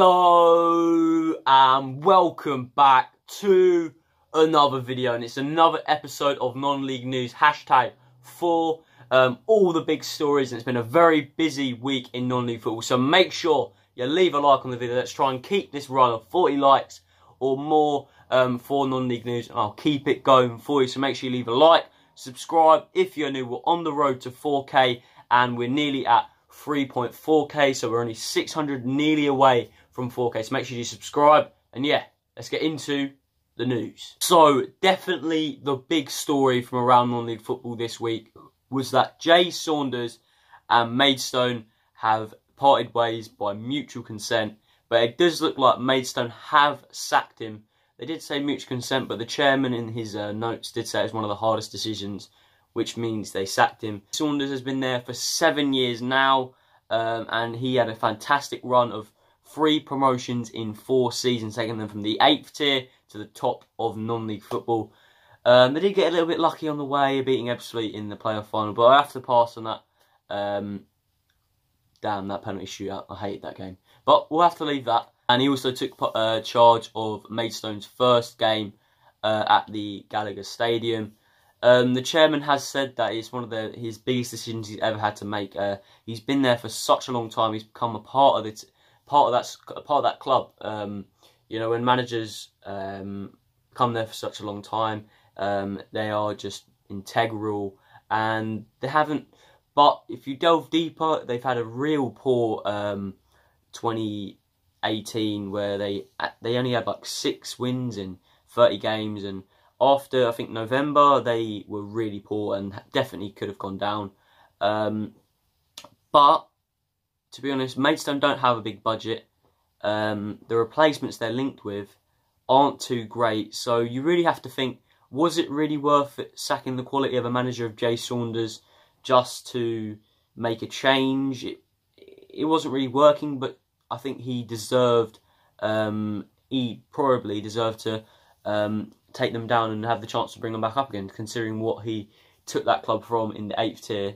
Hello and welcome back to another video, and it's another episode of non-league news hashtag for all the big stories, and it's been a very busy week in non-league football, so make sure you leave a like on the video. Let's try and keep this run of 40 likes or more for non-league news, and I'll keep it going for you, so make sure you leave a like, subscribe if you're new. We're on the road to 4K and we're nearly at 3.4K, so we're only 600 nearly away from 4K, so make sure you subscribe. And yeah, let's get into the news. So definitely the big story from around non-league football this week was that Saunders and Maidstone have parted ways by mutual consent, but it does look like Maidstone have sacked him. They did say mutual consent, but the chairman in his notes did say it was one of the hardest decisions, which means they sacked him. Saunders has been there for 7 years now, and he had a fantastic run of 3 promotions in 4 seasons, taking them from the 8th tier to the top of non-league football. They did get a little bit lucky on the way, beating Ebbsfleet in the playoff final, but I have to pass on that. Damn, that penalty shootout, I hated that game. But we'll have to leave that. And he also took charge of Maidstone's first game at the Gallagher Stadium. The chairman has said that it's one of his biggest decisions he's ever had to make. He's been there for such a long time. He's become a part of that club. You know, when managers come there for such a long time, they are just integral, and they haven't. But if you delve deeper, they've had a real poor 2018, where they only had like 6 wins in 30 games, and after, I think, November, they were really poor and definitely could have gone down. But, to be honest, Maidstone don't have a big budget. The replacements they're linked with aren't too great. So you really have to think, was it really worth it sacking the quality of a manager of Saunders just to make a change? It wasn't really working, but I think he probably deserved to take them down and have the chance to bring them back up again, considering what he took that club from in the 8th tier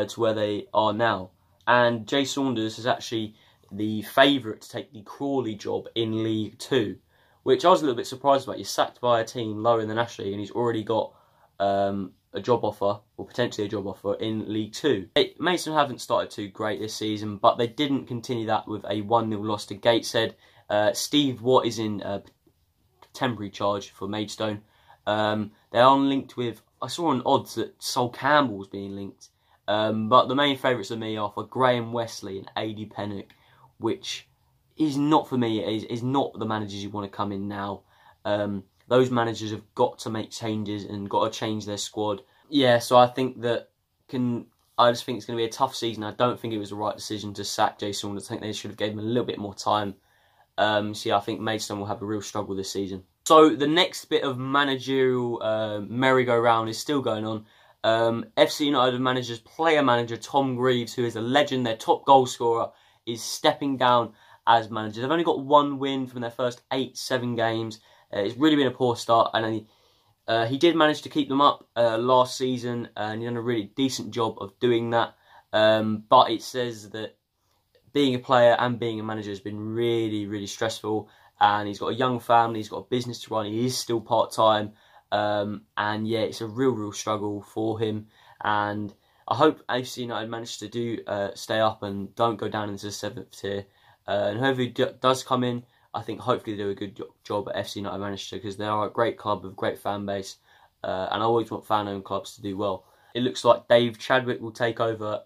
to where they are now. And Saunders is actually the favourite to take the Crawley job in League 2, which I was a little bit surprised about. He's sacked by a team lower in the National League, and he's already got a job offer, or potentially a job offer, in League 2. Maidstone haven't started too great this season, but they didn't continue that with a 1-0 loss to Gateshead. Steve Watt is in temporary charge for Maidstone. They are linked with, I saw on odds that Sol Campbell was being linked, but the main favourites of me are for Graham Wesley and Adi Pennock, which is not for me. Is not the managers you want to come in now. Those managers have got to make changes and got to change their squad. Yeah, so I think I just think it's going to be a tough season. I don't think it was the right decision to sack Saunders. I think they should have given him a little bit more time. So yeah, I think Maidstone will have a real struggle this season. So the next bit of managerial merry-go-round is still going on. FC United player manager Tom Greaves, who is a legend, their top goal scorer, is stepping down as manager. They've only got 1 win from their first 7 games. It's really been a poor start, and he did manage to keep them up last season, and he's done a really decent job of doing that. But it says that being a player and being a manager has been really, really stressful, and he's got a young family, he's got a business to run, he is still part-time, and yeah, it's a real struggle for him, and I hope FC United manage to stay up and don't go down into the 7th tier, and whoever does come in, I think hopefully they do a good job at FC United Manchester, because they are a great club with a great fan base, and I always want fan-owned clubs to do well. It looks like Dave Chadwick will take over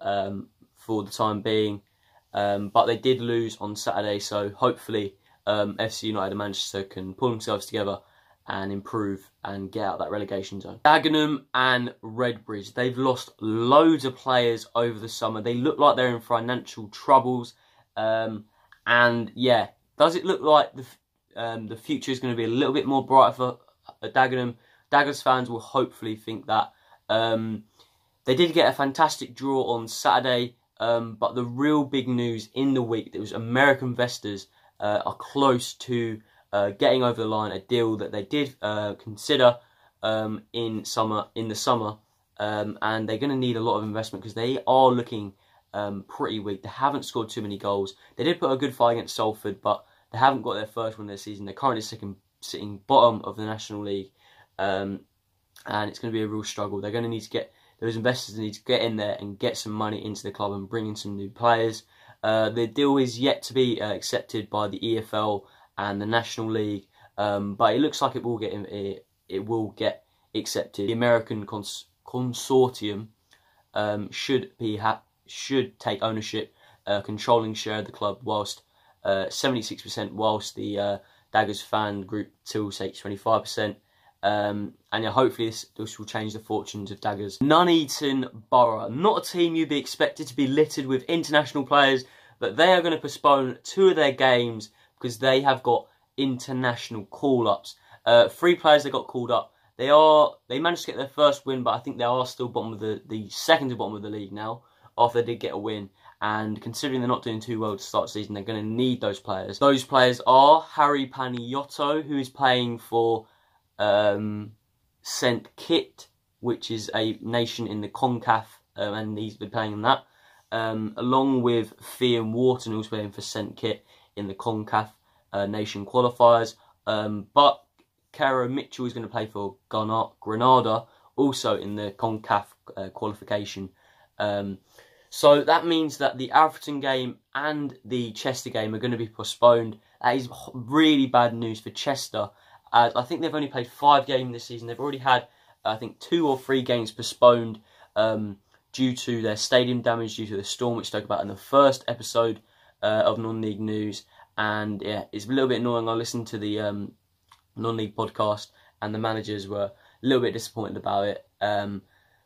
for the time being, but they did lose on Saturday, so hopefully FC United Manchester can pull themselves together and improve and get out of that relegation zone. Dagenham&Redbridge, they've lost loads of players over the summer. They look like they're in financial troubles, and yeah, does it look like the future is going to be a little bit more bright for Dagenham? Daggers fans will hopefully think that. They did get a fantastic draw on Saturday, but the real big news in the week, there was American investors are close to getting over the line a deal that they did consider in the summer, and they're going to need a lot of investment because they are looking pretty weak. They haven't scored too many goals. They did put a good fight against Salford, but They haven't got their first win of the season. They're currently sitting bottom of the National League, and it's going to be a real struggle. They're going to need to get those investors need to get in there and get some money into the club and bring in some new players. The deal is yet to be accepted by the EFL and the National League, but it looks like it will get accepted. The American consortium should take ownership, controlling share of the club, whilst 76%, whilst the Daggers fan group still takes 25%. And yeah, hopefully this will change the fortunes of Daggers. Nuneaton Borough, not a team you'd be expected to be littered with international players, but they are going to postpone 2 of their games because they have got international call-ups. 3 players that got called up. They managed to get their first win, but I think they are still bottom of the second to bottom of the league now, after they did get a win. And considering they're not doing too well to start the season, they're going to need those players. Those players are Harry Paniotto, who is playing for St Kitts, which is a nation in the CONCACAF, and he's been playing in that. Along with Fian Wharton, who's playing for St Kitts in the CONCACAF nation qualifiers. But Kara Mitchell is going to play for Grenada, also in the CONCACAF qualification. So that means that the Alfreton game and the Chester game are going to be postponed. That is really bad news for Chester. I think they've only played 5 games this season. They've already had, I think, 2 or 3 games postponed due to their stadium damage, due to the storm, which I spoke about in the first episode of Non-League News. And yeah, it's a little bit annoying. I listened to the Non-League podcast, and the managers were a little bit disappointed about it.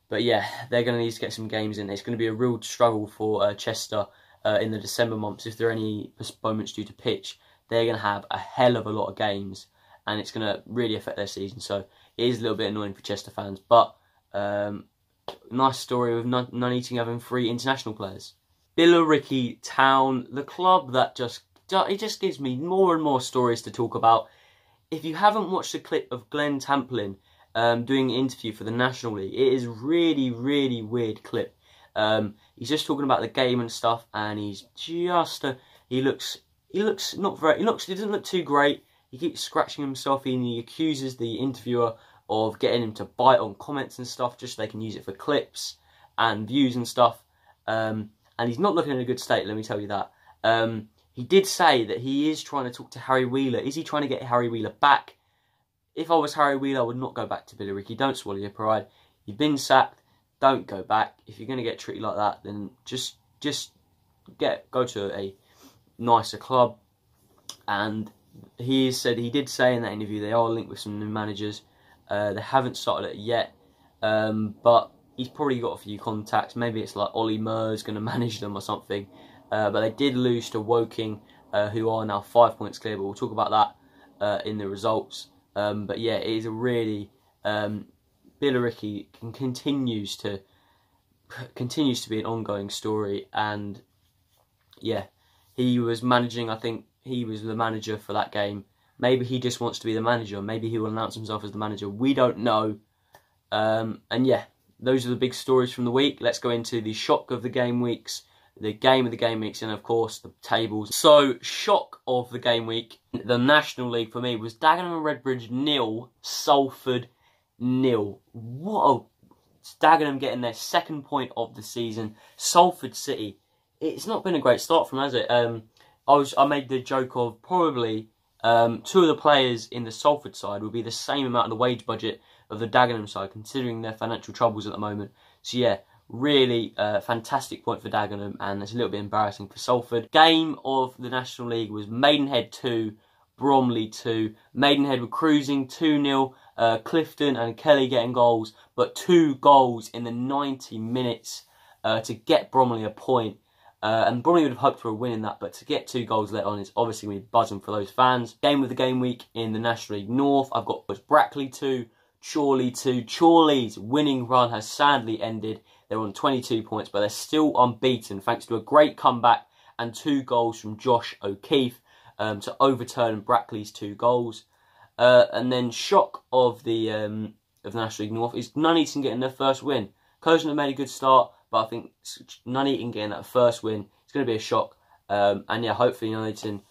But yeah, they're going to need to get some games in. It's going to be a real struggle for Chester in the December months. If there are any postponements due to pitch, they're going to have a hell of a lot of games, and it's going to really affect their season. So it is a little bit annoying for Chester fans. But nice story of Nuneaton having 3 international players. Billericay Town, the club that it just gives me more and more stories to talk about. If you haven't watched the clip of Glenn Tamplin doing an interview for the National League, it is really, really weird clip. He's just talking about the game and stuff, and he's just he doesn't look too great. He keeps scratching himself, and he accuses the interviewer of getting him to bite on comments and stuff, just so they can use it for clips and views and stuff. And he's not looking in a good state, let me tell you that. He did say that he is trying to talk to Harry Wheeler. Is he trying to get Harry Wheeler back? If I was Harry Wheeler, I would not go back to Billericay. Don't swallow your pride. You've been sacked. Don't go back. If you're going to get treated like that, then just go to a nicer club. And he did say in that interview they are linked with some new managers. They haven't started it yet, but he's probably got a few contacts. Maybe it's like Ollie Murs going to manage them or something. But they did lose to Woking, who are now 5 points clear. But we'll talk about that in the results. But yeah, it is a really Billericay continues to be an ongoing story. And yeah, he was managing. I think he was the manager for that game. Maybe he just wants to be the manager. Maybe he will announce himself as the manager. We don't know. And yeah, those are the big stories from the week. Let's go into the shock of the game weeks, the game of the game weeks, and of course the tables. So, shock of the game week, the National League for me was Dagenham&Redbridge 0, Salford 0. Dagenham getting their 2nd point of the season. Salford City, it's not been a great start from, has it? I made the joke of probably 2 of the players in the Salford side will be the same amount of the wage budget of the Dagenham side, considering their financial troubles at the moment. So yeah, really fantastic point for Dagenham, and it's a little bit embarrassing for Salford. Game of the National League was Maidenhead 2, Bromley 2. Maidenhead were cruising 2-0. Clifton and Kelly getting goals, but 2 goals in the 90 minutes to get Bromley a point. And Bromley would have hoped for a win in that, but to get 2 goals let on is obviously going to be buzzing for those fans. Game of the game week in the National League North, I've got Brackley 2, Chorley 2. Chorley's winning run has sadly ended. They're on 22 points, but they're still unbeaten thanks to a great comeback and 2 goals from Josh O'Keefe to overturn Brackley's 2 goals. And then shock of the National League North is Nuneaton getting their first win. Curzon have made a good start, but I think Nuneaton getting that first win is going to be a shock. And yeah, hopefully Nuneaton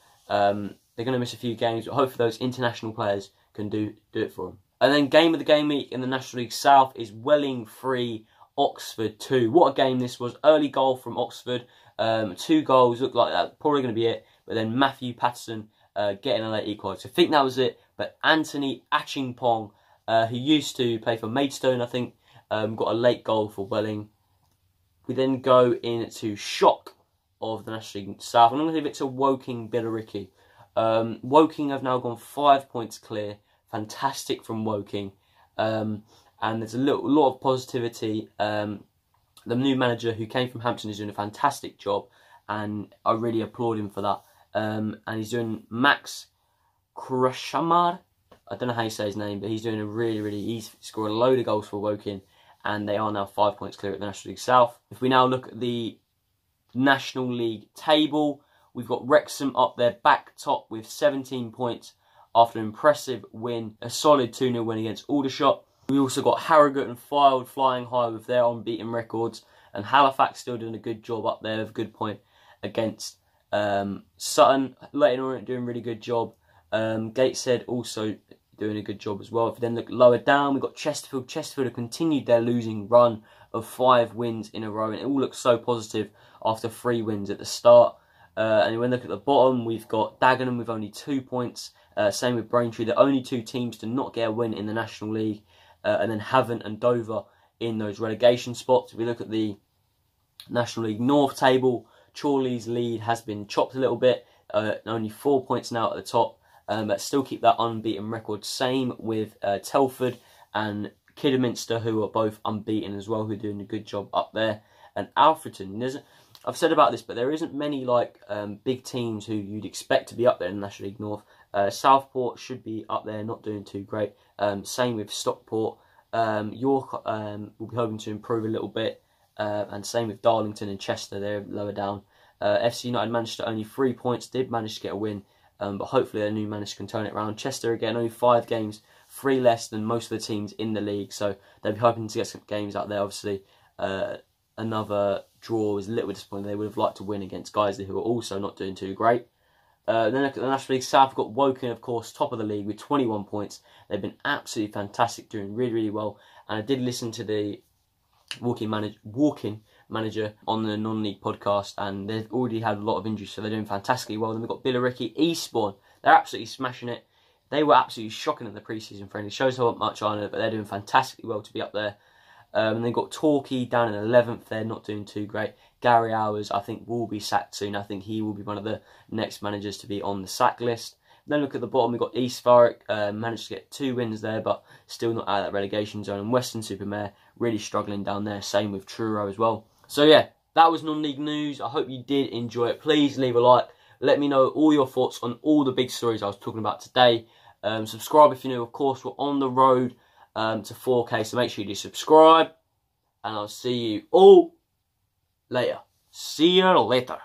They're going to miss a few games, but hopefully those international players can do it for them. And then game of the game week in the National League South is Welling 3, Oxford 2. What a game this was. Early goal from Oxford. 2 goals, looked like that probably going to be it. But then Matthew Patterson getting a late equaliser. So I think that was it. But Anthony Achingpong, who used to play for Maidstone, I think, got a late goal for Welling. We then go into shock of the National League South. I'm going to give it to Woking Billericay. Woking have now gone 5 points clear. Fantastic from Woking. And there's a lot of positivity. The new manager who came from Hampton is doing a fantastic job, and I really applaud him for that. And he's doing Max Krashamar. I don't know how you say his name, but he's doing a he's scored a load of goals for Woking, and they are now 5 points clear at the National League South. If we now look at the National League table, we've got Wrexham up there back top with 17 points after an impressive win, a solid 2-0 win against Aldershot. We also got Harrogate and Fylde flying high with their unbeaten records, and Halifax still doing a good job up there with a good point against Sutton. Leighton Orient doing a really good job. Gateshead also doing a good job as well. If we then look lower down, we've got Chesterfield. Chesterfield have continued their losing run of 5 wins in a row, and it all looks so positive after 3 wins at the start. And when we look at the bottom, we've got Dagenham with only 2 points. Same with Braintree. The only 2 teams to not get a win in the National League. And then Havant and Dover in those relegation spots. If we look at the National League North table, Chorley's lead has been chopped a little bit. Only 4 points now at the top. But still keep that unbeaten record. Same with Telford and Kidderminster, who are both unbeaten as well, who are doing a good job up there. And Alfreton, I've said about this, but there isn't many big teams who you'd expect to be up there in the National League North. Southport should be up there, not doing too great. Same with Stockport. York will be hoping to improve a little bit. And same with Darlington and Chester, they're lower down. FC United managed to only 3 points, did manage to get a win. But hopefully their new manager can turn it around. Chester, again, only 5 games, 3 less than most of the teams in the league. So they'll be hoping to get some games out there. Obviously, another draw was a little bit disappointing. They would have liked to win against Guiseley, who are also not doing too great. Then look at the National League South. We've got Woking, of course, top of the league with 21 points. They've been absolutely fantastic, doing really, really well. And I did listen to the Woking manager on the non-league podcast, and they've already had a lot of injuries, so they're doing fantastically well. Then we've got Billericay, Eastbourne. They're absolutely smashing it. They were absolutely shocking in the pre-season friendly. Shows how much I know, but they're doing fantastically well to be up there. And they've got Torquay down in 11th. They're not doing too great. Gary Hours, I think, will be sacked soon. I think he will be one of the next managers to be on the sack list. Then look at the bottom. We've got East Thurrock. Managed to get 2 wins there, but still not out of that relegation zone. And Weston-super-Mare really struggling down there. Same with Truro as well. So yeah, that was non-league news. I hope you did enjoy it. Please leave a like. Let me know all your thoughts on all the big stories I was talking about today. Subscribe if you're new. Of course, we're on the road to 4K, so make sure you do subscribe. And I'll see you all later. See you later.